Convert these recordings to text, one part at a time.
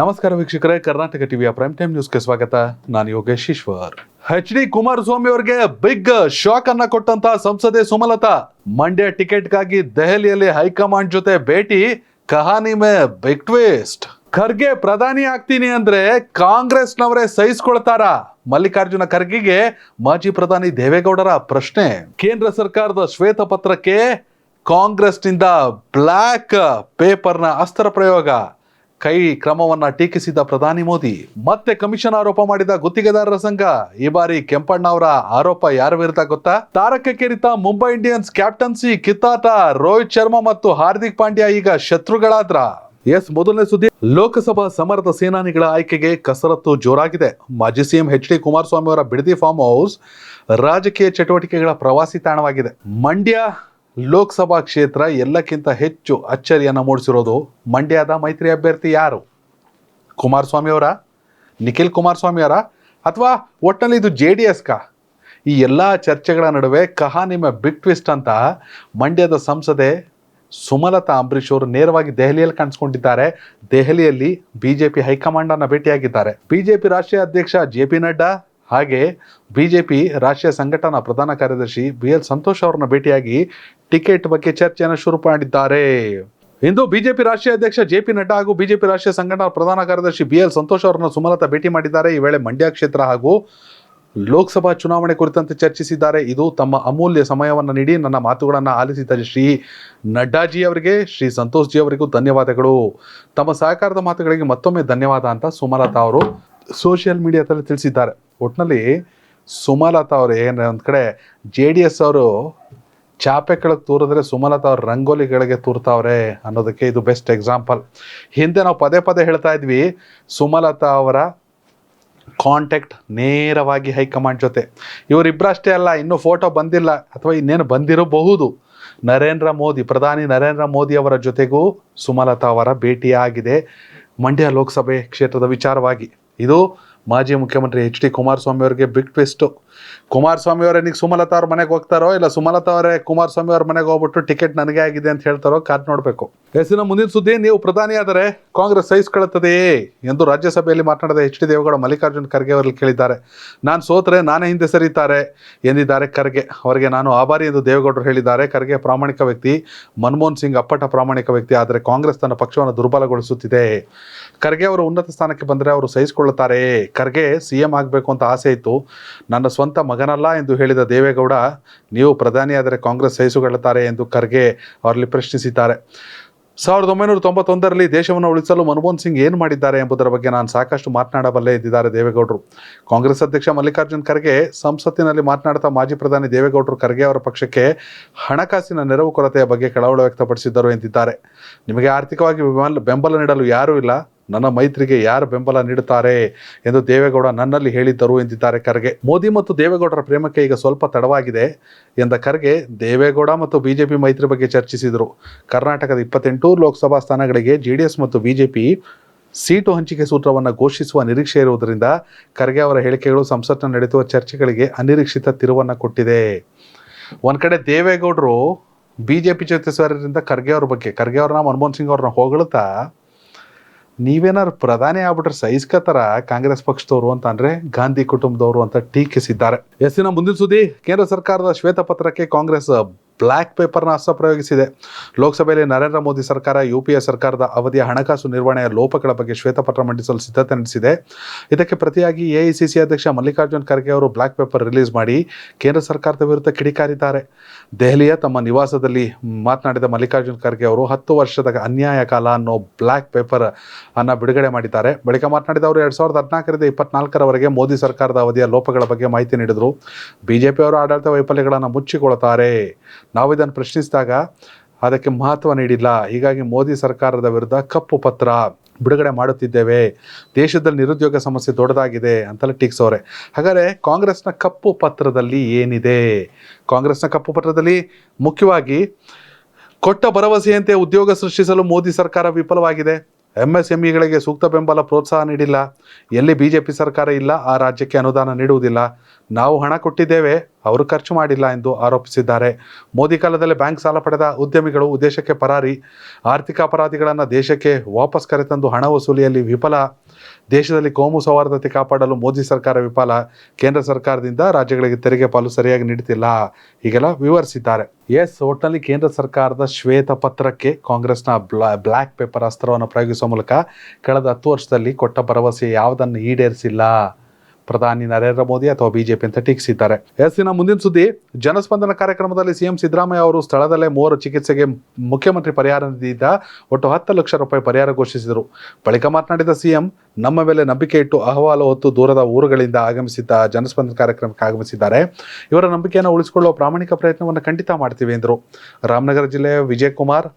ನಮಸ್ಕಾರ ವೀಕ್ಷಕರೇ, ಕರ್ನಾಟಕ ಟಿವಿಯ ಪ್ರೈಮ್ ಟೈಮ್ ನ್ಯೂಸ್ಗೆ ಸ್ವಾಗತ. ನಾನು ಯೋಗೇಶ್ ಈಶ್ವರ್. ಎಚ್.ಡಿ. ಕುಮಾರಸ್ವಾಮಿ ಅವರಿಗೆ ಬಿಗ್ ಶಾಕ್ ಅನ್ನ ಕೊಟ್ಟಂತ ಸಂಸದೆ ಸುಮಲತಾ, ಮಂಡ್ಯ ಟಿಕೆಟ್ಗಾಗಿ ದೆಹಲಿಯಲ್ಲಿ ಹೈಕಮಾಂಡ್ ಜೊತೆ ಭೇಟಿ, ಕಹಾನಿ ಮೇ ಬಿಗ್ ಟ್ವಿಸ್ಟ್. ಖರ್ಗೆ ಪ್ರಧಾನಿ ಆಗ್ತೀನಿ ಅಂದ್ರೆ ಕಾಂಗ್ರೆಸ್ನವರೇ ಸಹಿಸ್ಕೊಳ್ತಾರ? ಮಲ್ಲಿಕಾರ್ಜುನ ಖರ್ಗೆಗೆ ಮಾಜಿ ಪ್ರಧಾನಿ ದೇವೇಗೌಡರ ಪ್ರಶ್ನೆ. ಕೇಂದ್ರ ಸರ್ಕಾರದ ಶ್ವೇತಪತ್ರಕ್ಕೆ ಕಾಂಗ್ರೆಸ್ನಿಂದ ಬ್ಲಾಕ್ ಪೇಪರ್ನ ಅಸ್ತ್ರ ಪ್ರಯೋಗ. ಕೈ ಕ್ರಮವನ್ನ ಟೀಕಿಸಿದ ಪ್ರಧಾನಿ ಮೋದಿ. ಮತ್ತೆ ಕಮಿಷನ್ ಆರೋಪ ಮಾಡಿದ ಗುತ್ತಿಗೆದಾರರ ಸಂಘ. ಈ ಬಾರಿ ಕೆಂಪಣ್ಣ ಅವರ ಆರೋಪ ಯಾರ ವಿರುದ್ಧ ಗೊತ್ತಾ? ತಾರಕಕ್ಕೇರಿತ ಮುಂಬೈ ಇಂಡಿಯನ್ಸ್ ಕ್ಯಾಪ್ಟನ್ಸಿ ಕಿತ್ತಾಟ. ರೋಹಿತ್ ಶರ್ಮಾ ಮತ್ತು ಹಾರ್ದಿಕ್ ಪಾಂಡ್ಯ ಈಗ ಶತ್ರುಗಳಾದ್ರ. ಮೊದಲನೇ ಸುದ್ದಿ. ಲೋಕಸಭಾ ಸಮರದ ಸೇನಾನಿಗಳ ಆಯ್ಕೆಗೆ ಕಸರತ್ತು ಜೋರಾಗಿದೆ. ಮಾಜಿ ಸಿಎಂ ಎಚ್.ಡಿ. ಕುಮಾರಸ್ವಾಮಿ ಅವರ ಬಿಡದಿ ಫಾರ್ಮ್ ಹೌಸ್ ರಾಜಕೀಯ ಚಟುವಟಿಕೆಗಳ ಪ್ರವಾಸಿ ತಾಣವಾಗಿದೆ. ಮಂಡ್ಯ ಲೋಕಸಭಾ ಕ್ಷೇತ್ರ ಎಲ್ಲಕ್ಕಿಂತ ಹೆಚ್ಚು ಅಚ್ಚರಿಯನ್ನು ಮೂಡಿಸಿರೋದು ಮಂಡ್ಯದ ಮೈತ್ರಿ ಅಭ್ಯರ್ಥಿ ಯಾರು? ಕುಮಾರಸ್ವಾಮಿ ಅವರ, ನಿಖಿಲ್ ಕುಮಾರಸ್ವಾಮಿ ಅವರ, ಅಥವಾ ಒಟ್ಟಿನಲ್ಲಿ ಇದು JDS ಕಾ? ಈ ಎಲ್ಲ ಚರ್ಚೆಗಳ ನಡುವೆ ಕಹಾನಿ ಮೇ ಬಿಗ್ ಟ್ವಿಸ್ಟ್ ಅಂತ ಮಂಡ್ಯದ ಸಂಸದೆ ಸುಮಲತಾ ಅಂಬರೀಶ್ ಅವರು ನೇರವಾಗಿ ದೆಹಲಿಯಲ್ಲಿ ಕಾಣಿಸ್ಕೊಂಡಿದ್ದಾರೆ. ದೆಹಲಿಯಲ್ಲಿ ಬಿಜೆಪಿ ಹೈಕಮಾಂಡ್ ಅನ್ನು ಭೇಟಿಯಾಗಿದ್ದಾರೆ. ಬಿಜೆಪಿ ರಾಷ್ಟ್ರೀಯ ಅಧ್ಯಕ್ಷ JP ನಡ್ಡಾ ಹಾಗೆ ಬಿಜೆಪಿ ರಾಷ್ಟ್ರೀಯ ಸಂಘಟನಾ ಪ್ರಧಾನ ಕಾರ್ಯದರ್ಶಿ BL ಸಂತೋಷ್ ಅವರನ್ನ ಭೇಟಿಯಾಗಿ ಟಿಕೆಟ್ ಬಗ್ಗೆ ಚರ್ಚೆಯನ್ನು ಶುರು ಮಾಡಿದ್ದಾರೆ. ಇಂದು ಬಿಜೆಪಿ ರಾಷ್ಟ್ರೀಯ ಅಧ್ಯಕ್ಷ JP ನಡ್ಡಾ ಹಾಗೂ ಬಿಜೆಪಿ ರಾಷ್ಟ್ರೀಯ ಸಂಘಟನಾ ಪ್ರಧಾನ ಕಾರ್ಯದರ್ಶಿ BL ಸಂತೋಷ್ ಅವರನ್ನು ಸುಮಲತಾ ಭೇಟಿ ಮಾಡಿದ್ದಾರೆ. ಈ ವೇಳೆ ಮಂಡ್ಯ ಕ್ಷೇತ್ರ ಹಾಗೂ ಲೋಕಸಭಾ ಚುನಾವಣೆ ಕುರಿತಂತೆ ಚರ್ಚಿಸಿದ್ದಾರೆ. ಇದು ತಮ್ಮ ಅಮೂಲ್ಯ ಸಮಯವನ್ನು ನೀಡಿ ನನ್ನ ಮಾತುಗಳನ್ನು ಆಲಿಸಿದ ಶ್ರೀ ನಡ್ಡಾಜಿ ಅವರಿಗೆ, ಶ್ರೀ ಸಂತೋಷ್ ಜಿ ಅವರಿಗೂ ಧನ್ಯವಾದಗಳು. ತಮ್ಮ ಸಹಕಾರದ ಮಾತುಗಳಿಗೆ ಮತ್ತೊಮ್ಮೆ ಧನ್ಯವಾದ ಅಂತ ಸುಮಲತಾ ಅವರು ಸೋಷಿಯಲ್ ಮೀಡಿಯಾದಲ್ಲಿ ತಿಳಿಸಿದ್ದಾರೆ. ಒಟ್ಟಿನಲ್ಲಿ ಸುಮಲತಾ ಅವರು ಒಂದು ಕಡೆ JDS ಅವರು ಚಾಪೆ ಕೆಳಗೆ ತೂರಿದ್ರೆ ಸುಮಲತಾ ಅವ್ರ ರಂಗೋಲಿಗಳಿಗೆ ತೂರ್ತಾವ್ರೆ ಅನ್ನೋದಕ್ಕೆ ಇದು ಬೆಸ್ಟ್ ಎಕ್ಸಾಂಪಲ್. ಹಿಂದೆ ನಾವು ಪದೇ ಪದೇ ಹೇಳ್ತಾ ಇದ್ವಿ, ಸುಮಲತಾ ಅವರ ಕಾಂಟ್ಯಾಕ್ಟ್ ನೇರವಾಗಿ ಹೈಕಮಾಂಡ್ ಜೊತೆ. ಇವರಿಬ್ಬರಷ್ಟೇ ಅಲ್ಲ, ಇನ್ನೂ ಫೋಟೋ ಬಂದಿಲ್ಲ ಅಥವಾ ಇನ್ನೇನು ಬಂದಿರಬಹುದು. ಪ್ರಧಾನಿ ನರೇಂದ್ರ ಮೋದಿ ಅವರ ಜೊತೆಗೂ ಸುಮಲತಾ ಅವರ ಭೇಟಿಯಾಗಿದೆ ಮಂಡ್ಯ ಲೋಕಸಭೆ ಕ್ಷೇತ್ರದ ವಿಚಾರವಾಗಿ. ಇದು ಮಾಜಿ ಮುಖ್ಯಮಂತ್ರಿ ಎಚ್.ಡಿ. ಕುಮಾರಸ್ವಾಮಿ ಅವರಿಗೆ ಬಿಗ್ ಟ್ವಿಸ್ಟು. ಕುಮಾರಸ್ವಾಮಿ ಅವರೇ ಈಗ ಸುಮಲತಾ ಅವ್ರ ಮನೆಗೆ ಹೋಗ್ತಾರೋ, ಇಲ್ಲ ಸುಮಲತಾ ಅವರೇ ಕುಮಾರಸ್ವಾಮಿ ಅವ್ರ ಮನೆಗೆ ಹೋಗ್ಬಿಟ್ಟು ಟಿಕೆಟ್ ನನಗೆ ಆಗಿದೆ ಅಂತ ಹೇಳ್ತಾರೋ ಕಾದ್ ನೋಡಬೇಕು. ಹೆಸರಿನ ಮುಂದಿನ ಸುದ್ದಿ. ನೀವು ಪ್ರಧಾನಿ ಆದರೆ ಕಾಂಗ್ರೆಸ್ ಸಹಿಸಿಕೊಳ್ಳುತ್ತದೆಯೇ ಎಂದು ರಾಜ್ಯಸಭೆಯಲ್ಲಿ ಮಾತನಾಡಿದ ಎಚ್.ಡಿ. ದೇವೇಗೌಡ ಮಲ್ಲಿಕಾರ್ಜುನ ಖರ್ಗೆ ಅವರಲ್ಲಿ ಕೇಳಿದ್ದಾರೆ. ನಾನು ಸೋತರೆ ನಾನೇ ಹಿಂದೆ ಸರಿತಾರೆ ಎಂದಿದ್ದಾರೆ ಖರ್ಗೆ. ಅವರಿಗೆ ನಾನು ಆಭಾರಿ ಎಂದು ದೇವೇಗೌಡರು ಹೇಳಿದ್ದಾರೆ. ಖರ್ಗೆ ಪ್ರಾಮಾಣಿಕ ವ್ಯಕ್ತಿ, ಮನಮೋಹನ್ ಸಿಂಗ್ ಅಪ್ಪಟ ಪ್ರಾಮಾಣಿಕ ವ್ಯಕ್ತಿ. ಆದರೆ ಕಾಂಗ್ರೆಸ್ ತನ್ನ ಪಕ್ಷವನ್ನು ದುರ್ಬಲಗೊಳಿಸುತ್ತಿದೆ. ಖರ್ಗೆ ಅವರು ಉನ್ನತ ಸ್ಥಾನಕ್ಕೆ ಬಂದರೆ ಅವರು ಸಹಿಸಿಕೊಳ್ಳುತ್ತಾರೆ. ಖರ್ಗೆ CM ಆಗಬೇಕು ಅಂತ ಆಸೆ ಇತ್ತು, ನನ್ನ ಸ್ವಂತ ಮಗನಲ್ಲ ಎಂದು ಹೇಳಿದ ದೇವೇಗೌಡ, ನೀವು ಪ್ರಧಾನಿಯಾದರೆ ಕಾಂಗ್ರೆಸ್ ಸಹಿಸಿಕೊಳ್ಳುತ್ತಾರೆ ಎಂದು ಖರ್ಗೆ ಅವರಲ್ಲಿ ಪ್ರಶ್ನಿಸಿದ್ದಾರೆ. 1991ರಲ್ಲಿ ದೇಶವನ್ನು ಉಳಿಸಲು ಮನಮೋಹನ್ ಸಿಂಗ್ ಏನು ಮಾಡಿದ್ದಾರೆ ಎಂಬುದರ ಬಗ್ಗೆ ನಾನು ಸಾಕಷ್ಟು ಮಾತನಾಡಬಲ್ಲೆ ಎಂದಿದ್ದಾರೆ ದೇವೇಗೌಡರು. ಕಾಂಗ್ರೆಸ್ ಅಧ್ಯಕ್ಷ ಮಲ್ಲಿಕಾರ್ಜುನ್ ಖರ್ಗೆ ಸಂಸತ್ತಿನಲ್ಲಿ ಮಾತನಾಡುತ್ತಾ ಮಾಜಿ ಪ್ರಧಾನಿ ದೇವೇಗೌಡರು ಖರ್ಗೆ ಅವರ ಪಕ್ಷಕ್ಕೆ ಹಣಕಾಸಿನ ನೆರವು ಕೊರತೆಯ ಬಗ್ಗೆ ಕಳವಳ ವ್ಯಕ್ತಪಡಿಸಿದ್ದರು ಎಂದಿದ್ದಾರೆ. ನಿಮಗೆ ಆರ್ಥಿಕವಾಗಿ ಬೆಂಬಲ ನೀಡಲು ಯಾರೂ ಇಲ್ಲ, ನನ್ನ ಮೈತ್ರಿಗೆ ಯಾರು ಬೆಂಬಲ ನೀಡುತ್ತಾರೆ ಎಂದು ದೇವೇಗೌಡ ನನ್ನಲ್ಲಿ ಹೇಳಿದ್ದರು ಎಂದಿದ್ದಾರೆ ಖರ್ಗೆ. ಮೋದಿ ಮತ್ತು ದೇವೇಗೌಡರ ಪ್ರೇಮಕ್ಕೆ ಈಗ ಸ್ವಲ್ಪ ತಡವಾಗಿದೆ ಎಂದ ಖರ್ಗೆ ದೇವೇಗೌಡ ಮತ್ತು ಬಿಜೆಪಿ ಮೈತ್ರಿ ಬಗ್ಗೆ ಚರ್ಚಿಸಿದರು. ಕರ್ನಾಟಕದ 28 ಲೋಕಸಭಾ ಸ್ಥಾನಗಳಿಗೆ JDS ಮತ್ತು ಬಿಜೆಪಿ ಸೀಟು ಹಂಚಿಕೆ ಸೂತ್ರವನ್ನು ಘೋಷಿಸುವ ನಿರೀಕ್ಷೆ ಇರುವುದರಿಂದ ಖರ್ಗೆ ಅವರ ಹೇಳಿಕೆಗಳು ಸಂಸತ್ನಲ್ಲಿ ನಡೆಯುವ ಚರ್ಚೆಗಳಿಗೆ ಅನಿರೀಕ್ಷಿತ ತಿರುವನ್ನು ಕೊಟ್ಟಿದೆ. ಒಂದು ಕಡೆ ದೇವೇಗೌಡರು ಬಿಜೆಪಿ ಜೊತೆ ಸೇರಿದ್ರಿಂದ ಖರ್ಗೆ ಅವ್ರನ್ನ ಮನಮೋಹನ್ ಸಿಂಗ್ ಅವ್ರನ್ನ ಹೊಗಳ್ತಾ, ನೀವೇನಾದ್ರು ಪ್ರಧಾನಿ ಆಗ್ಬಿಟ್ರೆ ಸಹಿಸ್ಕತ್ತಾರ ಕಾಂಗ್ರೆಸ್ ಪಕ್ಷದವರು ಅಂತ ಅಂದ್ರೆ ಗಾಂಧಿ ಕುಟುಂಬದವರು ಅಂತ ಟೀಕಿಸಿದ್ದಾರೆ. ಎಸ್ಸಿನ ಮುಂದಿನ ಸುದ್ದಿ. ಕೇಂದ್ರ ಸರ್ಕಾರದ ಶ್ವೇತಪತ್ರಕ್ಕೆ ಕಾಂಗ್ರೆಸ್ ಬ್ಲ್ಯಾಕ್ ಪೇಪರ್ನ ಅಸ್ತ್ರ ಪ್ರಯೋಗಿಸಿದೆ. ಲೋಕಸಭೆಯಲ್ಲಿ ನರೇಂದ್ರ ಮೋದಿ ಸರ್ಕಾರ UPA ಸರ್ಕಾರದ ಅವಧಿಯ ಹಣಕಾಸು ನಿರ್ವಹಣೆಯ ಲೋಪಗಳ ಬಗ್ಗೆ ಶ್ವೇತಪತ್ರ ಮಂಡಿಸಲು ಸಿದ್ಧತೆ ನಡೆಸಿದೆ. ಇದಕ್ಕೆ ಪ್ರತಿಯಾಗಿ AICC ಅಧ್ಯಕ್ಷ ಮಲ್ಲಿಕಾರ್ಜುನ್ ಖರ್ಗೆ ಅವರು ಬ್ಲ್ಯಾಕ್ ಪೇಪರ್ ರಿಲೀಸ್ ಮಾಡಿ ಕೇಂದ್ರ ಸರ್ಕಾರದ ವಿರುದ್ಧ ಕಿಡಿಕಾರಿದ್ದಾರೆ. ದೆಹಲಿಯ ತಮ್ಮ ನಿವಾಸದಲ್ಲಿ ಮಾತನಾಡಿದ ಮಲ್ಲಿಕಾರ್ಜುನ್ ಖರ್ಗೆ ಅವರು 10 ವರ್ಷದ ಅನ್ಯಾಯ ಕಾಲ ಅನ್ನೋ ಬ್ಲ್ಯಾಕ್ ಪೇಪರ್ ಅನ್ನ ಬಿಡುಗಡೆ ಮಾಡಿದ್ದಾರೆ. ಬಳಿಕ ಮಾತನಾಡಿದ ಅವರು 2014ರಿಂದ 2024ರವರೆಗೆ ಮೋದಿ ಸರ್ಕಾರದ ಅವಧಿಯ ಲೋಪಗಳ ಬಗ್ಗೆ ಮಾಹಿತಿ ನೀಡಿದರು. ಬಿಜೆಪಿ ಅವರು ಆಡಳಿತ ವೈಫಲ್ಯಗಳನ್ನು ಮುಚ್ಚಿಕೊಳ್ತಾರೆ. ನಾವು ಇದನ್ನು ಪ್ರಶ್ನಿಸಿದಾಗ ಅದಕ್ಕೆ ಮಹತ್ವ ನೀಡಿಲ್ಲ. ಹೀಗಾಗಿ ಮೋದಿ ಸರ್ಕಾರದ ವಿರುದ್ಧ ಕಪ್ಪು ಪತ್ರ ಬಿಡುಗಡೆ ಮಾಡುತ್ತಿದ್ದೇವೆ. ದೇಶದಲ್ಲಿ ನಿರುದ್ಯೋಗ ಸಮಸ್ಯೆ ದೊಡ್ಡದಾಗಿದೆ ಅಂತೆಲ್ಲ ಟೀಕ್ಸವ್ರೆ. ಹಾಗಾದರೆ ಕಾಂಗ್ರೆಸ್ನ ಕಪ್ಪು ಪತ್ರದಲ್ಲಿ ಏನಿದೆ? ಕಾಂಗ್ರೆಸ್ನ ಕಪ್ಪು ಪತ್ರದಲ್ಲಿ ಮುಖ್ಯವಾಗಿ ಕೊಟ್ಟ ಭರವಸೆಯಂತೆ ಉದ್ಯೋಗ ಸೃಷ್ಟಿಸಲು ಮೋದಿ ಸರ್ಕಾರ ವಿಫಲವಾಗಿದೆ. MSMEಗಳಿಗೆ ಸೂಕ್ತ ಬೆಂಬಲ ಪ್ರೋತ್ಸಾಹ ನೀಡಿಲ್ಲ. ಎಲ್ಲಿ BJP ಸರ್ಕಾರ ಇಲ್ಲ ಆ ರಾಜ್ಯಕ್ಕೆ ಅನುದಾನ ನೀಡುವುದಿಲ್ಲ. ನಾವು ಹಣ ಕೊಟ್ಟಿದ್ದೇವೆ, ಅವರು ಖರ್ಚು ಮಾಡಿಲ್ಲ ಎಂದು ಆರೋಪಿಸಿದ್ದಾರೆ. ಮೋದಿ ಕಾಲದಲ್ಲಿ ಬ್ಯಾಂಕ್ ಸಾಲ ಪಡೆದ ಉದ್ಯಮಿಗಳು ಉದ್ದೇಶಕ್ಕೆ ಪರಾರಿ. ಆರ್ಥಿಕ ಅಪರಾಧಿಗಳನ್ನು ದೇಶಕ್ಕೆ ವಾಪಸ್ ಕರೆತಂದು ಹಣ ವಸೂಲಿಯಲ್ಲಿ ವಿಫಲ. ದೇಶದಲ್ಲಿ ಕೋಮು ಸೌಹಾರ್ದತೆ ಕಾಪಾಡಲು ಮೋದಿ ಸರ್ಕಾರ ವಿಫಲ. ಕೇಂದ್ರ ಸರ್ಕಾರದಿಂದ ರಾಜ್ಯಗಳಿಗೆ ತೆರಿಗೆ ಪಾಲು ಸರಿಯಾಗಿ ನೀಡುತ್ತಿಲ್ಲ. ಹೀಗೆಲ್ಲ ವಿವರಿಸಿದ್ದಾರೆ. ಒಟ್ಟಿನಲ್ಲಿ ಕೇಂದ್ರ ಸರ್ಕಾರದ ಶ್ವೇತ ಪತ್ರಕ್ಕೆ ಕಾಂಗ್ರೆಸ್ನ ಬ್ಲ್ಯಾಕ್ ಪೇಪರ್ ಅಸ್ತ್ರವನ್ನು ಪ್ರಯೋಗಿಸುವ ಮೂಲಕ ಕಳೆದ 10 ವರ್ಷದಲ್ಲಿ ಕೊಟ್ಟ ಭರವಸೆ ಯಾವುದನ್ನು ಈಡೇರಿಸಿಲ್ಲ ಪ್ರಧಾನಿ ನರೇಂದ್ರ ಮೋದಿ ಅಥವಾ BJP ಅಂತ ಟೀಕಿಸಿದ್ದಾರೆ. ಇನ್ನು ಮುಂದಿನ ಸುದ್ದಿ, ಜನಸ್ಪಂದನ ಕಾರ್ಯಕ್ರಮದಲ್ಲಿ CM ಸಿದ್ದರಾಮಯ್ಯ ಅವರು ಸ್ಥಳದಲ್ಲೇ 3 ಚಿಕಿತ್ಸೆಗೆ ಮುಖ್ಯಮಂತ್ರಿ ಪರಿಹಾರ ನಿಧಿಯಿಂದ ಒಟ್ಟು 10 ಲಕ್ಷ ರೂಪಾಯಿ ಪರಿಹಾರ ಘೋಷಿಸಿದರು. ಬಳಿಕ ಮಾತನಾಡಿದ CM, ನಮ್ಮ ಮೇಲೆ ನಂಬಿಕೆ ಇಟ್ಟು ಅಹವಾಲು ಹೊತ್ತು ದೂರದ ಊರುಗಳಿಂದ ಆಗಮಿಸಿದ್ದ ಜನಸ್ಪಂದನ ಕಾರ್ಯಕ್ರಮಕ್ಕೆ ಆಗಮಿಸಿದ್ದಾರೆ. ಇವರ ನಂಬಿಕೆಯನ್ನು ಉಳಿಸಿಕೊಳ್ಳುವ ಪ್ರಾಮಾಣಿಕ ಪ್ರಯತ್ನವನ್ನು ಖಂಡಿತ ಮಾಡ್ತೀವಿ ಎಂದರು. ರಾಮನಗರ ಜಿಲ್ಲೆಯ ವಿಜಯಕುಮಾರ್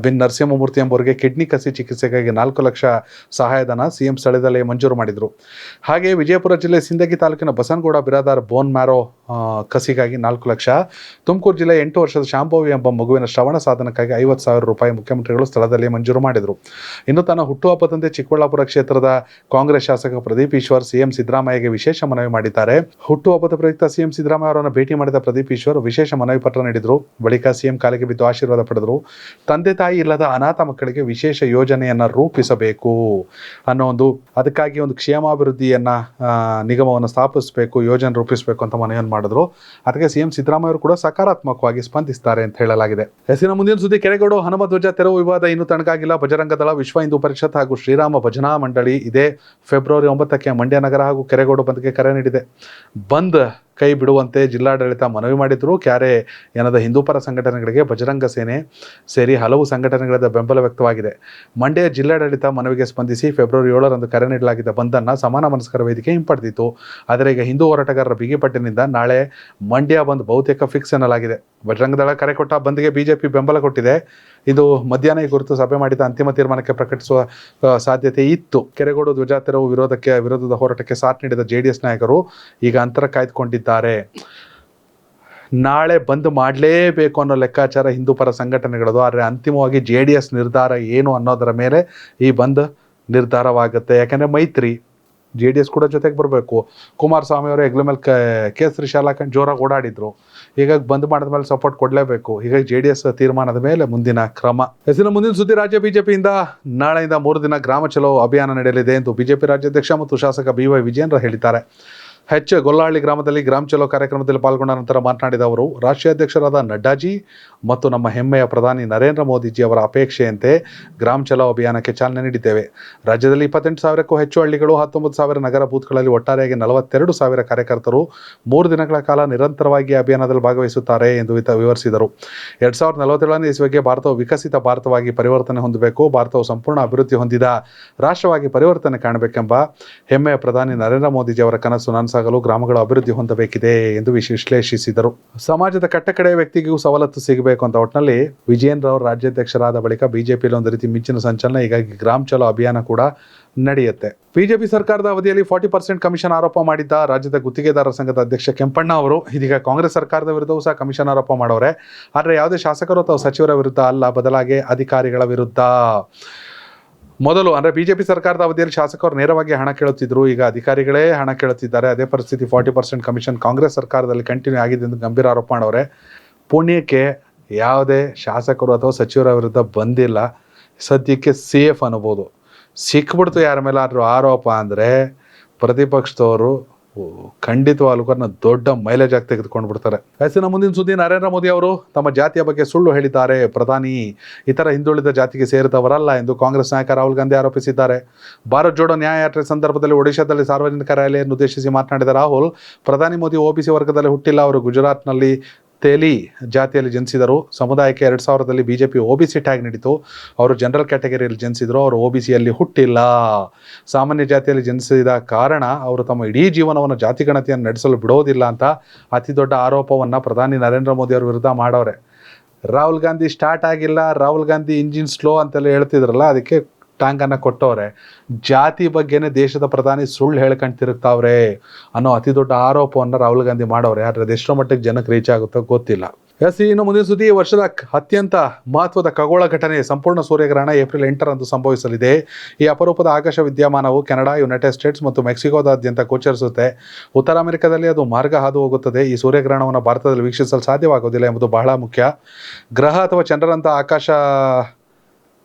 ಬಿನ್ ನರಸಿಂಹಮೂರ್ತಿ ಎಂಬುವರಿಗೆ ಕಿಡ್ನಿ ಕಸಿ ಚಿಕಿತ್ಸೆಗಾಗಿ 4 ಲಕ್ಷ ಸಹಾಯಧನ CM ಸ್ಥಳದಲ್ಲೇ ಮಂಜೂರು ಮಾಡಿದರು. ಹಾಗೆಯೇ ವಿಜಯಪುರ ಜಿಲ್ಲೆ ಸಿಂದಗಿ ತಾಲೂಕಿನ ಬಸನಗೌಡ ಬಿರಾದಾರ್ ಬೋನ್ ಮ್ಯಾರೋ ಕಸಿಗಾಗಿ 4 ಲಕ್ಷ, ತುಮಕೂರು ಜಿಲ್ಲೆ 8 ವರ್ಷದ ಶಾಂಭವಿ ಎಂಬ ಮಗುವಿನ ಶ್ರವಣ ಸಾಧನಕ್ಕಾಗಿ 50,000 ರೂಪಾಯಿ ಮುಖ್ಯಮಂತ್ರಿಗಳು ಸ್ಥಳದಲ್ಲಿ ಮಂಜೂರು ಮಾಡಿದರು. ಇನ್ನು ತನ್ನ ಹುಟ್ಟುಹಬ್ಬದಂತೆ ಚಿಕ್ಕಬಳ್ಳಾಪುರ ಕ್ಷೇತ್ರದ ಕಾಂಗ್ರೆಸ್ ಶಾಸಕ ಪ್ರದೀಪ್ ಈಶ್ವರ್ CM ಸಿದ್ದರಾಮಯ್ಯಗೆ ವಿಶೇಷ ಮನವಿ ಮಾಡಿದ್ದಾರೆ. ಹುಟ್ಟುಹಬ್ಬದ ಪ್ರಯುಕ್ತ CM ಸಿದ್ದರಾಮಯ್ಯ ಅವರನ್ನು ಭೇಟಿ ಮಾಡಿದ ಪ್ರದೀಪ್ ಈಶ್ವರ್ ವಿಶೇಷ ಮನವಿ ಪತ್ರ ನೀಡಿದರು. ಬಳಿಕ CM ಕಾಲಿಗೆ ಬಿದ್ದು ಆಶೀರ್ವಾದ ಪಡೆದರು. ತಂದೆ ತಾಯಿ ಇಲ್ಲದ ಅನಾಥ ಮಕ್ಕಳಿಗೆ ವಿಶೇಷ ಯೋಜನೆಯನ್ನು ರೂಪಿಸಬೇಕು ಅದಕ್ಕಾಗಿ ಒಂದು ಕ್ಷೇಮಾಭಿವೃದ್ಧಿಯನ್ನ ನಿಗಮವನ್ನು ಸ್ಥಾಪಿಸಬೇಕು, ಯೋಜನೆ ರೂಪಿಸಬೇಕು ಅಂತ ಮನವಿಯನ್ನು ಮಾಡಿದ್ರು. ಅದಕ್ಕೆ CM ಸಿದ್ದರಾಮಯ್ಯ ಅವರು ಕೂಡ ಸಕಾರಾತ್ಮಕವಾಗಿ ಸ್ಪಂದಿಸ್ತಾರೆ ಅಂತ ಹೇಳಲಾಗಿದೆ. ಮುಂದಿನ ಸುದ್ದಿ, ಕೆರೆಗೋಡು ಹನುಮ ಧ್ವಜ ತೆರವು ವಿವಾದ ಇನ್ನೂ ತಣ್ಣಗಾಗಿಲ್ಲ. ಬಜರಂಗ ದಳ, ವಿಶ್ವ ಹಿಂದೂ ಪರಿಷತ್ ಹಾಗೂ ಶ್ರೀರಾಮ ಭಜನಾ ಮಂಡಳಿ ಇದೇ ಫೆಬ್ರವರಿ 9ಕ್ಕೆ ಮಂಡ್ಯ ನಗರ ಹಾಗೂ ಕೆರೆಗೋಡು ಬಂದ್ಗೆ ಕರೆ ನೀಡಿದೆ. ಬಂದ್ ಕೈ ಬಿಡುವಂತೆ ಜಿಲ್ಲಾಡಳಿತ ಮನವಿ ಮಾಡಿದ್ರು. ಕ್ಯಾರೆ ಎನ್ನದ ಹಿಂದೂಪರ ಸಂಘಟನೆಗಳಿಗೆ ಬಜರಂಗ ಸೇನೆ ಸೇರಿ ಹಲವು ಸಂಘಟನೆಗಳ ಬೆಂಬಲ ವ್ಯಕ್ತವಾಗಿದೆ. ಮಂಡ್ಯ ಜಿಲ್ಲಾಡಳಿತ ಮನವಿಗೆ ಸ್ಪಂದಿಸಿ ಫೆಬ್ರವರಿ 7ರಂದು ಕರೆ ನೀಡಲಾಗಿದ್ದ ಬಂದನ್ನು ಸಮಾನ ಮನಸ್ಕರ ವೇದಿಕೆ ಹಿಂಪಡೆದಿತ್ತು. ಆದರೆ ಈಗ ಹಿಂದೂ ಹೋರಾಟಗಾರರ ಬಿಗಿಪಟ್ಟಿನಿಂದ ನಾಳೆ ಮಂಡ್ಯ ಬಂದ್ ಬಹುತೇಕ ಫಿಕ್ಸ್ ಎನ್ನಲಾಗಿದೆ. ಬಜರಂಗ ದಳ ಕರೆ ಕೊಟ್ಟ ಬಂದ್ಗೆ BJP ಬೆಂಬಲ ಕೊಟ್ಟಿದೆ. ಇದು ಮಧ್ಯಾಹ್ನ ಈ ಕುರಿತು ಸಭೆ ಮಾಡಿದ ಅಂತಿಮ ತೀರ್ಮಾನಕ್ಕೆ ಪ್ರಕಟಿಸುವ ಸಾಧ್ಯತೆ ಇತ್ತು. ಕೆರೆಗೋಡು ಧ್ವಜ ತೆರವು ವಿರೋಧದ ಹೋರಾಟಕ್ಕೆ ಸಾಥ್ ನೀಡಿದ JDS ನಾಯಕರು ಈಗ ಅಂತರ ಕಾಯ್ದುಕೊಂಡಿದ್ದಾರೆ. ನಾಳೆ ಬಂದ್ ಮಾಡಲೇಬೇಕು ಅನ್ನೋ ಲೆಕ್ಕಾಚಾರ ಹಿಂದೂಪರ ಸಂಘಟನೆಗಳದು. ಆದರೆ ಅಂತಿಮವಾಗಿ JDS ನಿರ್ಧಾರ ಏನು ಅನ್ನೋದರ ಮೇಲೆ ಈ ಬಂದ್ ನಿರ್ಧಾರವಾಗುತ್ತೆ. ಯಾಕಂದರೆ ಮೈತ್ರಿ JDS ಕೂಡ ಜೊತೆಗೆ ಬರಬೇಕು. ಕುಮಾರಸ್ವಾಮಿ ಅವರು ಹೆಗ್ಲ ಮೇಲೆ ಕೇಸರಿ ಶಾಲಾ ಹಾಕೊಂಡು ಜೋರಾಗಿ ಓಡಾಡಿದ್ರು. ಹೀಗಾಗಿ ಬಂದ್ ಮಾಡಿದ ಮೇಲೆ ಸಪೋರ್ಟ್ ಕೊಡಲೇಬೇಕು. ಹೀಗಾಗಿ JDS ತೀರ್ಮಾನದ ಮೇಲೆ ಮುಂದಿನ ಕ್ರಮ. ಮುಂದಿನ ಸುದ್ದಿ, ರಾಜ್ಯ BJPಯಿಂದ ನಾಳೆಯಿಂದ 3 ದಿನ ಗ್ರಾಮ ಚಲೋ ಅಭಿಯಾನ ನಡೆಯಲಿದೆ ಎಂದು BJP ರಾಜ್ಯಾಧ್ಯಕ್ಷ ಮತ್ತು ಶಾಸಕ BY ವಿಜಯೇಂದ್ರ ಹೇಳಿದ್ದಾರೆ. ಗೊಲ್ಲಹಳ್ಳಿ ಗ್ರಾಮದಲ್ಲಿ ಗ್ರಾಮ ಚಲೋ ಕಾರ್ಯಕ್ರಮದಲ್ಲಿ ಪಾಲ್ಗೊಂಡ ನಂತರ ಮಾತನಾಡಿದ ಅವರು, ರಾಷ್ಟ್ರೀಯ ಅಧ್ಯಕ್ಷರಾದ ನಡ್ಡಾಜಿ ಮತ್ತು ನಮ್ಮ ಹೆಮ್ಮೆಯ ಪ್ರಧಾನಿ ನರೇಂದ್ರ ಮೋದಿಜಿ ಅವರ ಅಪೇಕ್ಷೆಯಂತೆ ಗ್ರಾಮ ಚಲೋ ಅಭಿಯಾನಕ್ಕೆ ಚಾಲನೆ ನೀಡಿದ್ದೇವೆ. ರಾಜ್ಯದಲ್ಲಿ 28,000ಕ್ಕೂ ಹೆಚ್ಚು ಹಳ್ಳಿಗಳು, 19,000 ನಗರ ಬೂತ್ಗಳಲ್ಲಿ ಒಟ್ಟಾರೆಯಾಗಿ 42,000 ಕಾರ್ಯಕರ್ತರು 3 ದಿನಗಳ ಕಾಲ ನಿರಂತರವಾಗಿ ಅಭಿಯಾನದಲ್ಲಿ ಭಾಗವಹಿಸುತ್ತಾರೆ ಎಂದು ವಿವರಿಸಿದರು. 2047ನೇ ಇಸ್ವಿಗೆ ಭಾರತವು ವಿಕಸಿತ ಭಾರತವಾಗಿ ಪರಿವರ್ತನೆ ಹೊಂದಬೇಕು, ಭಾರತವು ಸಂಪೂರ್ಣ ಅಭಿವೃದ್ಧಿ ಹೊಂದಿದ ರಾಷ್ಟ್ರವಾಗಿ ಪರಿವರ್ತನೆ ಕಾಣಬೇಕೆಂಬ ಹೆಮ್ಮೆಯ ಪ್ರಧಾನಿ ನರೇಂದ್ರ ಮೋದಿಜಿ ಅವರ ಕನಸು ನನಸಾಗಲು ಗ್ರಾಮಗಳು ಅಭಿವೃದ್ಧಿ ಹೊಂದಬೇಕಿದೆ ಎಂದು ವಿಶ್ಲೇಷಿಸಿದರು. ಸಮಾಜದ ಕಟ್ಟಕಡೆಯ ವ್ಯಕ್ತಿಗೂ ಸವಲತ್ತು ಸಿಗಬೇಕು ಅಂತ ಒಟ್ಟಿನಲ್ಲಿ ವಿಜಯೇಂದ್ರ ಅವರು ರಾಜ್ಯಾಧ್ಯಕ್ಷರಾದ ಬಳಿಕ BJPಯಲ್ಲಿ ಒಂದು ರೀತಿ ಮಿಂಚಿನ ಸಂಚಲನ. ಹೀಗಾಗಿ ಗ್ರಾಮ ಚಲೋ ಅಭಿಯಾನ ಕೂಡ ನಡೆಯುತ್ತೆ. BJP ಸರ್ಕಾರದ ಅವಧಿಯಲ್ಲಿ 40% ಕಮಿಷನ್ ಆರೋಪ ಮಾಡಿದ್ದ ರಾಜ್ಯದ ಗುತ್ತಿಗೆದಾರರ ಸಂಘದ ಅಧ್ಯಕ್ಷ ಕೆಂಪಣ್ಣ ಅವರು ಇದೀಗ ಕಾಂಗ್ರೆಸ್ ಸರ್ಕಾರದ ವಿರುದ್ಧವೂ ಸಹ ಕಮಿಷನ್ ಆರೋಪ ಮಾಡವ್ರೆ. ಆದರೆ ಯಾವುದೇ ಶಾಸಕರು ಅಥವಾ ಸಚಿವರ ವಿರುದ್ಧ ಅಲ್ಲ, ಬದಲಾಗಿ ಅಧಿಕಾರಿಗಳ ವಿರುದ್ಧ. ಮೊದಲು ಅಂದರೆ BJP ಸರ್ಕಾರದ ಅವಧಿಯಲ್ಲಿ ಶಾಸಕರು ನೇರವಾಗಿ ಹಣ ಕೇಳುತ್ತಿದ್ದರು, ಈಗ ಅಧಿಕಾರಿಗಳೇ ಹಣ ಕೇಳುತ್ತಿದ್ದಾರೆ. ಅದೇ ಪರಿಸ್ಥಿತಿ 40% ಕಮಿಷನ್ ಕಾಂಗ್ರೆಸ್ ಸರ್ಕಾರದಲ್ಲಿ ಕಂಟಿನ್ಯೂ ಆಗಿದೆ ಎಂದು ಗಂಭೀರ ಆರೋಪ ಮಾಡವ್ರೆ. ಪುಣ್ಯಕ್ಕೆ ಯಾವುದೇ ಶಾಸಕರು ಅಥವಾ ಸಚಿವರ ವಿರುದ್ಧ ಬಂದಿಲ್ಲ. ಸದ್ಯಕ್ಕೆ ಸೇಫ್ ಅನ್ಬೋದು. ಸಿಕ್ಬಿಡ್ತು ಯಾರ ಮೇಲೆ ಆದರೂ ಆರೋಪ ಅಂದರೆ ಪ್ರತಿಪಕ್ಷದವರು ಖಂಡಿತವಾಗ್ಲೂ ದೊಡ್ಡ ಮೈಲೇಜ್ ಆಗಿ ತೆಗೆದುಕೊಂಡು ಬಿಡ್ತಾರೆ. ಮುಂದಿನ ಸುದ್ದಿ, ನರೇಂದ್ರ ಮೋದಿ ಅವರು ತಮ್ಮ ಜಾತಿಯ ಬಗ್ಗೆ ಸುಳ್ಳು ಹೇಳಿದ್ದಾರೆ. ಪ್ರಧಾನಿ ಇತರ ಹಿಂದುಳಿದ ಜಾತಿಗೆ ಸೇರಿದವರಲ್ಲ ಎಂದು ಕಾಂಗ್ರೆಸ್ ನಾಯಕ ರಾಹುಲ್ ಗಾಂಧಿ ಆರೋಪಿಸಿದ್ದಾರೆ. ಭಾರತ್ ಜೋಡೋ ನ್ಯಾಯ ಯಾತ್ರೆ ಸಂದರ್ಭದಲ್ಲಿ ಒಡಿಶಾದಲ್ಲಿ ಸಾರ್ವಜನಿಕ ರ್ಯಾಲಿಯನ್ನು ಉದ್ದೇಶಿಸಿ ಮಾತನಾಡಿದ ರಾಹುಲ್, ಪ್ರಧಾನಿ ಮೋದಿ OBC ವರ್ಗದಲ್ಲಿ ಹುಟ್ಟಿಲ್ಲ, ಅವರು ಗುಜರಾತ್ನಲ್ಲಿ ತೇಲಿ ಜಾತಿಯಲ್ಲಿ ಜನಿಸಿದರು. ಸಮುದಾಯಕ್ಕೆ 2000ರಲ್ಲಿ BJP OBC ಟ್ಯಾಗ್ ನೀಡಿತು. ಅವರು ಜನರಲ್ ಕ್ಯಾಟಗರಿಯಲ್ಲಿ ಜನಿಸಿದರು, ಅವರು OBCಯಲ್ಲಿ ಹುಟ್ಟಿಲ್ಲ. ಸಾಮಾನ್ಯ ಜಾತಿಯಲ್ಲಿ ಜನಿಸಿದ ಕಾರಣ ಅವರು ತಮ್ಮ ಇಡೀ ಜೀವನವನ್ನು ಜಾತಿ ಗಣತಿಯನ್ನು ನಡೆಸಲು ಬಿಡೋದಿಲ್ಲ ಅಂತ ಅತಿ ದೊಡ್ಡ ಆರೋಪವನ್ನು ಪ್ರಧಾನಿ ನರೇಂದ್ರ ಮೋದಿ ಅವರ ವಿರುದ್ಧ ಮಾಡವ್ರೆ. ರಾಹುಲ್ ಗಾಂಧಿ ಸ್ಟಾರ್ಟ್ ಆಗಿಲ್ಲ, ರಾಹುಲ್ ಗಾಂಧಿ ಇಂಜಿನ್ ಸ್ಲೋ ಅಂತೆಲ್ಲ ಹೇಳ್ತಿದ್ರಲ್ಲ, ಅದಕ್ಕೆ ಟಾಂಗನ್ನು ಕೊಟ್ಟವ್ರೆ. ಜಾತಿ ಬಗ್ಗೆನೇ ದೇಶದ ಪ್ರಧಾನಿ ಸುಳ್ಳು ಹೇಳ್ಕೊಂಡು ತಿರುಗ್ತಾವ್ರೆ ಅನ್ನೋ ಅತಿ ದೊಡ್ಡ ಆರೋಪವನ್ನು ರಾಹುಲ್ ಗಾಂಧಿ ಮಾಡವ್ರೆ. ಆದರೆ ಅದೆಷ್ಟೋ ಮಟ್ಟಿಗೆ ಜನಕ್ಕೆ ರೀಚ್ ಆಗುತ್ತೋ ಗೊತ್ತಿಲ್ಲ. ಇನ್ನು ಮುಂದಿನ ಸುದ್ದಿ. ವರ್ಷದ ಅತ್ಯಂತ ಮಹತ್ವದ ಖಗೋಳ ಘಟನೆ ಸಂಪೂರ್ಣ ಸೂರ್ಯಗ್ರಹಣ ಏಪ್ರಿಲ್ 8ರಂದು ಸಂಭವಿಸಲಿದೆ. ಈ ಅಪರೂಪದ ಆಕಾಶ ವಿದ್ಯಮಾನವು ಕೆನಡಾ, ಯುನೈಟೆಡ್ ಸ್ಟೇಟ್ಸ್ ಮತ್ತು ಮೆಕ್ಸಿಕೋದಾದ್ಯಂತ ಗೋಚರಿಸುತ್ತೆ. ಉತ್ತರ ಅಮೆರಿಕದಲ್ಲಿ ಅದು ಮಾರ್ಗ ಹಾದು ಹೋಗುತ್ತದೆ. ಈ ಸೂರ್ಯಗ್ರಹಣವನ್ನು ಭಾರತದಲ್ಲಿ ವೀಕ್ಷಿಸಲು ಸಾಧ್ಯವಾಗುವುದಿಲ್ಲ ಎಂಬುದು ಬಹಳ ಮುಖ್ಯ. ಗ್ರಹ ಅಥವಾ ಚಂದ್ರನಂತಹ ಆಕಾಶ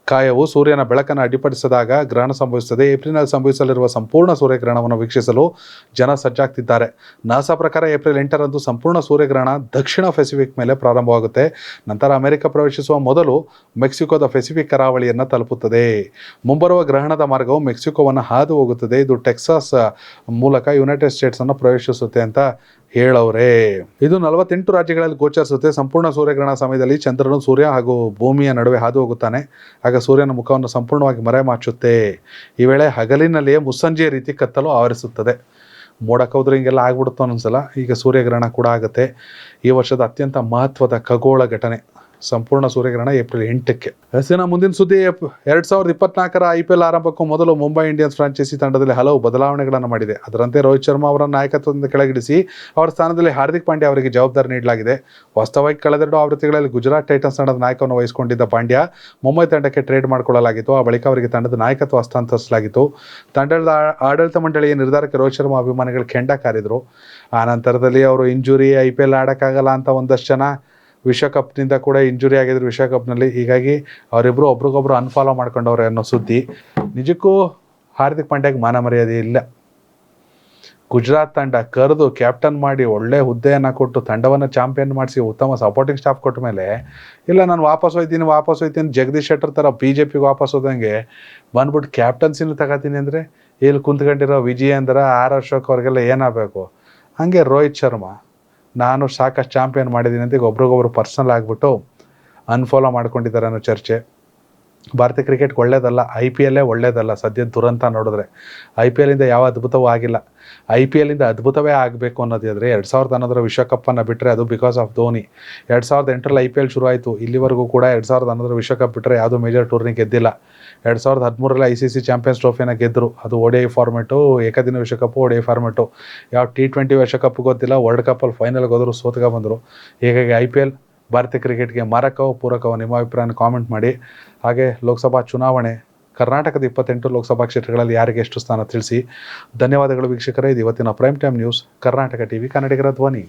ಕಾಯವು ಸೂರ್ಯನ ಬೆಳಕನ್ನು ಅಡ್ಡಿಪಡಿಸಿದಾಗ ಗ್ರಹಣ ಸಂಭವಿಸುತ್ತದೆ. ಏಪ್ರಿಲ್ನಲ್ಲಿ ಸಂಭವಿಸಲಿರುವ ಸಂಪೂರ್ಣ ಸೂರ್ಯಗ್ರಹಣವನ್ನು ವೀಕ್ಷಿಸಲು ಜನ ಸಜ್ಜಾಗ್ತಿದ್ದಾರೆ. ನಾಸಾ ಪ್ರಕಾರ ಏಪ್ರಿಲ್ 8ರಂದು ಸಂಪೂರ್ಣ ಸೂರ್ಯಗ್ರಹಣ ದಕ್ಷಿಣ ಪೆಸಿಫಿಕ್ ಮೇಲೆ ಪ್ರಾರಂಭವಾಗುತ್ತೆ. ನಂತರ ಅಮೆರಿಕ ಪ್ರವೇಶಿಸುವ ಮೊದಲು ಮೆಕ್ಸಿಕೋದ ಪೆಸಿಫಿಕ್ ಕರಾವಳಿಯನ್ನು ತಲುಪುತ್ತದೆ. ಮುಂಬರುವ ಗ್ರಹಣದ ಮಾರ್ಗವು ಮೆಕ್ಸಿಕೋವನ್ನು ಹಾದು ಹೋಗುತ್ತದೆ. ಇದು ಟೆಕ್ಸಾಸ್ ಮೂಲಕ ಯುನೈಟೆಡ್ ಸ್ಟೇಟ್ಸನ್ನು ಪ್ರವೇಶಿಸುತ್ತೆ ಅಂತ ಹೇಳವ್ರೆ. ಇದು 48 ರಾಜ್ಯಗಳಲ್ಲಿ ಗೋಚರಿಸುತ್ತೆ. ಸಂಪೂರ್ಣ ಸೂರ್ಯಗ್ರಹಣ ಸಮಯದಲ್ಲಿ ಚಂದ್ರನು ಸೂರ್ಯ ಹಾಗೂ ಭೂಮಿಯ ನಡುವೆ ಹಾದು ಹೋಗುತ್ತಾನೆ. ಆಗ ಸೂರ್ಯನ ಮುಖವನ್ನು ಸಂಪೂರ್ಣವಾಗಿ ಮರೆಮಾಚುತ್ತೆ. ಈ ವೇಳೆ ಹಗಲಿನಲ್ಲಿಯೇ ಮುಸ್ಸಂಜೆಯ ರೀತಿ ಕತ್ತಲು ಆವರಿಸುತ್ತದೆ. ಮೋಡ ಕವಿದ್ರೆ ಹಿಂಗೆಲ್ಲ ಆಗ್ಬಿಡುತ್ತೋ ಒಂದೊಂದ್ಸಲ. ಈಗ ಸೂರ್ಯಗ್ರಹಣ ಕೂಡ ಆಗುತ್ತೆ. ಈ ವರ್ಷದ ಅತ್ಯಂತ ಮಹತ್ವದ ಖಗೋಳ ಘಟನೆ ಸಂಪೂರ್ಣ ಸೂರ್ಯಗ್ರಹಣ ಏಪ್ರಿಲ್ 8ಕ್ಕೆ. ಮುಂದಿನ ಸುದ್ದಿ. 2024ರ IPL ಆರಂಭಕ್ಕೂ ಮೊದಲು ಮುಂಬೈ ಇಂಡಿಯನ್ಸ್ ಫ್ರಾಂಚೈಸಿ ತಂಡದಲ್ಲಿ ಹಲವು ಬದಲಾವಣೆಗಳನ್ನು ಮಾಡಿದೆ. ಅದರಂತೆ ರೋಹಿತ್ ಶರ್ಮಾ ಅವರನ್ನು ನಾಯಕತ್ವದಿಂದ ಕೆಳಗಿಳಿಸಿ ಅವರ ಸ್ಥಾನದಲ್ಲಿ ಹಾರ್ದಿಕ್ ಪಾಂಡ್ಯ ಅವರಿಗೆ ಜವಾಬ್ದಾರಿ ನೀಡಲಾಗಿದೆ. ವಾಸ್ತವವಾಗಿ ಕಳೆದೆರಡು ಆವೃತ್ತಿಗಳಲ್ಲಿ ಗುಜರಾತ್ ಟೈಟನ್ಸ್ ತಂಡದ ನಾಯಕವನ್ನು ವಹಿಸಿಕೊಂಡಿದ್ದ ಪಾಂಡ್ಯ ಮುಂಬೈ ತಂಡಕ್ಕೆ ಟ್ರೇಡ್ ಮಾಡಿಕೊಳ್ಳಲಾಗಿತ್ತು. ಆ ಬಳಿಕ ಅವರಿಗೆ ತಂಡದ ನಾಯಕತ್ವ ಹಸ್ತಾಂತರಿಸಲಾಗಿತ್ತು. ತಂಡದ ಆಡಳಿತ ಮಂಡಳಿಯ ನಿರ್ಧಾರಕ್ಕೆ ರೋಹಿತ್ ಶರ್ಮಾ ಅಭಿಮಾನಿಗಳು ಕೆಂಡ ಕಾರಿದರು. ಆ ನಂತರದಲ್ಲಿ ಅವರು ಇಂಜುರಿ, IPL ಆಡೋಕ್ಕಾಗಲ್ಲ ಅಂತ ಒಂದಷ್ಟು ಜನ ವಿಶ್ವಕಪ್ನಿಂದ ಕೂಡ ಇಂಜುರಿ ಆಗಿದ್ರು ವಿಶ್ವಕಪ್ನಲ್ಲಿ. ಹೀಗಾಗಿ ಅವರಿಬ್ಬರು ಒಬ್ರಿಗೊಬ್ರು ಅನ್ಫಾಲೋ ಮಾಡ್ಕೊಂಡವ್ರೆ ಅನ್ನೋ ಸುದ್ದಿ. ನಿಜಕ್ಕೂ ಹಾರ್ದಿಕ್ ಪಾಂಡ್ಯಗೆ ಮಾನ ಮರ್ಯಾದೆ ಇಲ್ಲ. ಗುಜರಾತ್ ತಂಡ ಕರೆದು ಕ್ಯಾಪ್ಟನ್ ಮಾಡಿ ಒಳ್ಳೆ ಹುದ್ದೆಯನ್ನು ಕೊಟ್ಟು ತಂಡವನ್ನು ಚಾಂಪಿಯನ್ ಮಾಡಿಸಿ ಉತ್ತಮ ಸಪೋರ್ಟಿಂಗ್ ಸ್ಟಾಫ್ ಕೊಟ್ಟ ಮೇಲೆ ಇಲ್ಲ ನಾನು ವಾಪಸ್ ಹೋಯ್ತೀನಿ ಜಗದೀಶ್ ಶೆಟ್ಟರ್ ಥರ BJPಗೆ ವಾಪಸ್ ಹೋದಂಗೆ ಬಂದ್ಬಿಟ್ಟು ಕ್ಯಾಪ್ಟನ್ಸಿನೂ ತಗೋತೀನಿ ಅಂದರೆ ಇಲ್ಲಿ ಕುಂತ್ಕೊಂಡಿರೋ ವಿಜಯೇಂದ್ರ, ಆರ್ ಅಶೋಕ್ ಅವ್ರಿಗೆಲ್ಲ ಏನಾಗಬೇಕು. ಹಾಗೆ ರೋಹಿತ್ ಶರ್ಮಾ ನಾನು ಸಾಕಷ್ಟು ಚಾಂಪಿಯನ್ ಮಾಡಿದ್ದೀನಿ ಅಂತ ಈಗ ಒಬ್ರಿಗೊಬ್ರು ಪರ್ಸನಲ್ ಆಗಿಬಿಟ್ಟು ಅನ್ಫಾಲೋ ಮಾಡ್ಕೊಂಡಿದ್ದಾರೆ ಅನ್ನೋ ಚರ್ಚೆ. ಭಾರತೀಯ ಕ್ರಿಕೆಟ್ಗೆ ಒಳ್ಳೇದಲ್ಲ, IPLೇ ಒಳ್ಳೇದಲ್ಲ. ಸದ್ಯ ದುರಂತ ನೋಡಿದ್ರೆ IPLಯಿಂದ ಯಾವ ಅದ್ಭುತವೂ ಆಗಿಲ್ಲ. IPLಯಿಂದ ಅದ್ಭುತವೇ ಆಗಬೇಕು ಅನ್ನೋದಿದ್ರೆ 2011ರ ವಿಶ್ವಕಪ್ಪನ್ನು ಬಿಟ್ಟರೆ ಅದು ಬಿಕಾಸ್ ಆಫ್ ಧೋನಿ. 2008ರಲ್ಲಿ IPL ಶುರು ಆಯಿತು. ಇಲ್ಲಿವರೆಗೂ ಕೂಡ 2011ರ ವಿಶ್ವಕಪ್ ಬಿಟ್ಟರೆ ಯಾವುದೂ ಮೇಜರ್ ಟೂರ್ನಿ ಗೆದ್ದಿಲ್ಲ. 2013ರಲ್ಲಿ ICC ಚಾಂಪಿಯನ್ಸ್ ಟ್ರೋಫಿನ ಗೆದ್ದರು. ಅದು ODI ಫಾರ್ಮೆಟು, ಏಕದಿನ ವಿಶ್ವಕಪ್ಪು, ODI ಫಾರ್ಮೆಟು. ಯಾವ T20 ವಿಶ್ವಕಪ್ ಗೊತ್ತಿಲ್ಲ. ವರ್ಲ್ಡ್ ಕಪ್ಪಲ್ಲಿ ಫೈನಲ್ಗೆ ಹೋದರು, ಸೋತ್ಕ ಬಂದರು. ಹೀಗಾಗಿ IPL ಭಾರತೀಯ ಕ್ರಿಕೆಟ್ಗೆ ಮಾರಕವೋ ಪೂರಕವೋ ನಿಮ್ಮ ಅಭಿಪ್ರಾಯನ ಕಾಮೆಂಟ್ ಮಾಡಿ. ಹಾಗೆ ಲೋಕಸಭಾ ಚುನಾವಣೆ, ಕರ್ನಾಟಕದ 28 ಲೋಕಸಭಾ ಕ್ಷೇತ್ರಗಳಲ್ಲಿ ಯಾರಿಗೆ ಎಷ್ಟು ಸ್ಥಾನ ತಿಳಿಸಿ. ಧನ್ಯವಾದಗಳು ವೀಕ್ಷಕರೇ. ಇದು ಇವತ್ತಿನ prime time news, Karnataka TV, ಕನ್ನಡಿಗರ ಧ್ವನಿ.